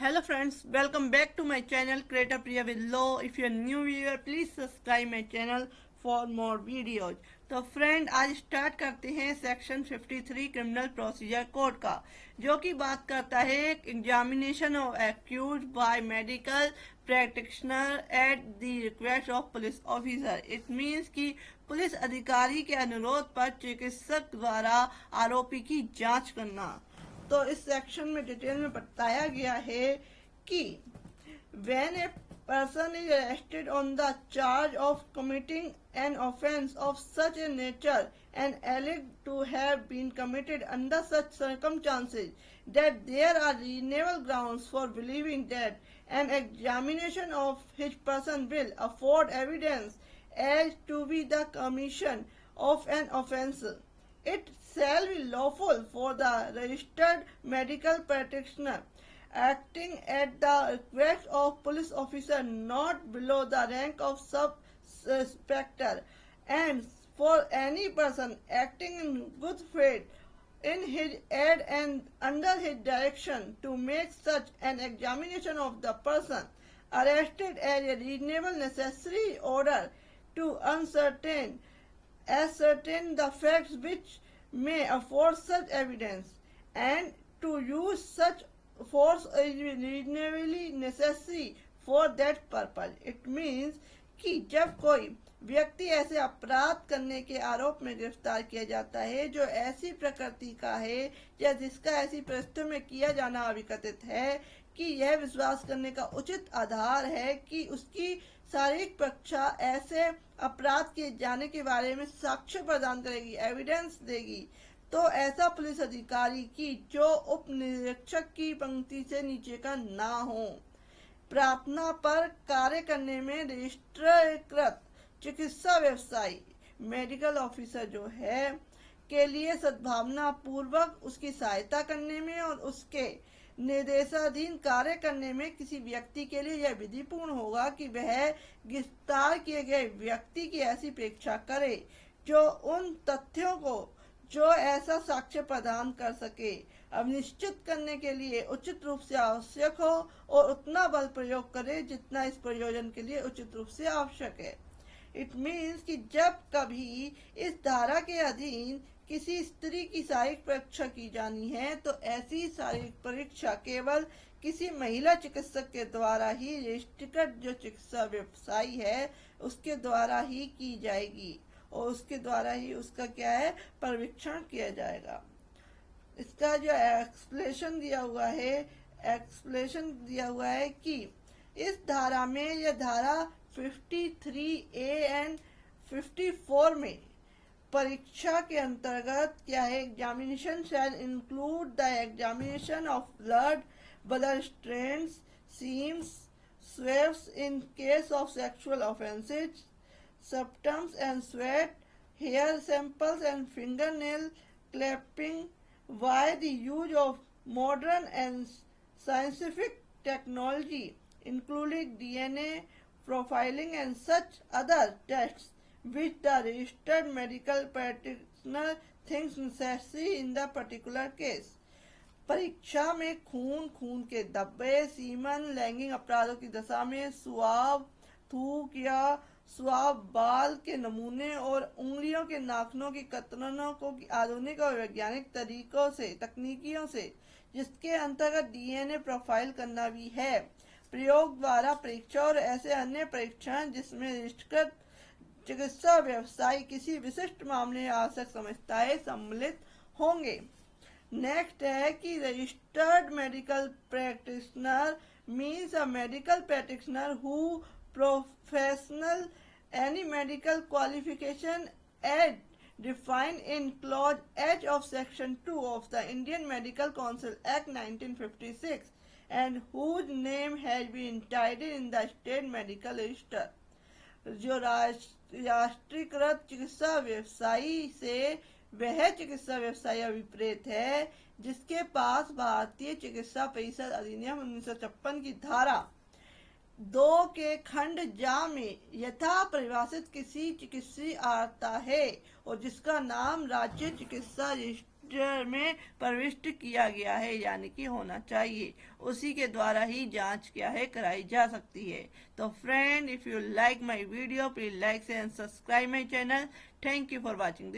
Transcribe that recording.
Hello friends, welcome back to my channel Creator Priya with Law. If you're new viewer, please subscribe my channel for more videos. तो friend आज start करते हैं section 53 criminal procedure code का, जो कि बात करता है examination of accused by medical practitioner at the request of police officer. It means कि पुलिस अधिकारी के अनुरोध पर चिकित्सक द्वारा आरोपी की जांच करना। तो इस सेक्शन में डिटेल में बताया गया है कि when a person is arrested on the charge of committing an offence of such a nature and alleged to have been committed under such circumstances that there are reasonable grounds for believing that an examination of his person will afford evidence as to be the commission of an offence, it shall be lawful for the registered medical practitioner acting at the request of police officer not below the rank of sub-inspector and for any person acting in good faith in his aid and under his direction to make such an examination of the person arrested as a reasonable necessary order to ascertain the facts which may afford such evidence and to use such force is reasonably necessary for that purpose. It means कि जब कोई व्यक्ति ऐसे अपराध करने के आरोप में गिरफ्तार किया जाता है जो ऐसी प्रकृति का है या जिसका ऐसी परिस्थितियों में किया जाना अविकथित है कि यह विश्वास करने का उचित आधार है कि उसकी शारीरिक परीक्षा ऐसे अपराध किए जाने के बारे में साक्ष्य प्रदान करेगी, एविडेंस देगी, तो ऐसा पुलिस अधिकारी की जो उप निरीक्षक की पंक्ति से नीचे का ना हो, प्रार्थना पर कार्य करने में रजिस्ट्रीकृत चिकित्सा व्यवसायी मेडिकल ऑफिसर जो है के लिए सद्भावना पूर्वक उसकी सहायता करने में और उसके निर्देशाधीन कार्य करने में किसी व्यक्ति के लिए यह विधिपूर्ण होगा कि वह गिरफ्तार किए गए व्यक्ति की ऐसी परीक्षा करे जो उन तथ्यों को जो ऐसा साक्ष्य प्रदान कर सके अब निश्चित करने के लिए उचित रूप से आवश्यक हो और उतना बल प्रयोग करे जितना इस प्रयोजन के लिए उचित रूप से आवश्यक है। इट मीन्स कि जब कभी इस धारा के अधीन किसी स्त्री की शारीरिक परीक्षा की जानी है तो ऐसी शारीरिक परीक्षा केवल किसी महिला चिकित्सक के द्वारा ही रजिस्ट्रीकृत जो चिकित्सा व्यवसायी है उसके द्वारा ही की जाएगी और उसके द्वारा ही उसका क्या है परीक्षण किया जाएगा। इसका जो एक्सप्लेनेशन दिया हुआ है कि इस धारा में यह धारा 53A एंड 54 में परीक्षा के अंतर्गत क्या है, examination shall include the examination of blood stains, semen, swabs in case of sexual offences, septums and sweat, hair samples and fingernail clipping, by the use of modern and scientific technology, including DNA profiling and such other tests which the registered medical practitioner thinks necessary in the particular case. परीक्षा में खून के धब्बे, semen, लैंगिक अपराधों की दशा में स्वाब, थूक या स्वाब, बाल के नमूने और उंगलियों के नाखूनों की कतरनों को आधुनिक और वैज्ञानिक तकनीकियों से जिसके अंतर्गत डीएनए प्रोफाइल करना भी है, प्रयोग द्वारा परीक्षा और ऐसे अन्य परीक्षण जिसमें रजिस्ट्रीकृत चिकित्सा व्यवसायी किसी विशिष्ट मामले में आवश्यक समझता है सम्मिलित होंगे। नेक्स्ट है कि registered medical practitioner means a medical practitioner who professional any medical qualification as defined in clause H of section 2 of the Indian Medical Council Act 1956 and whose name has been titled in the state medical register। जो राष्ट्रीयकृत चिकित्सा व्यवसायी से वह चिकित्सा व्यवसायी अभिप्रेत है जिसके पास भारतीय चिकित्सा परिषद अधिनियम 1956 की धारा 2 के खंड जा में यथा परिभाषित किसी चिकित्सीय आता है और जिसका नाम राज्य चिकित्सा रजिस्टर में प्रविष्ट किया गया है, यानी कि होना चाहिए। उसी के द्वारा ही जांच क्या है कराई जा सकती है। तो friend, if you like my video, please like and subscribe my channel. Thank you for watching this.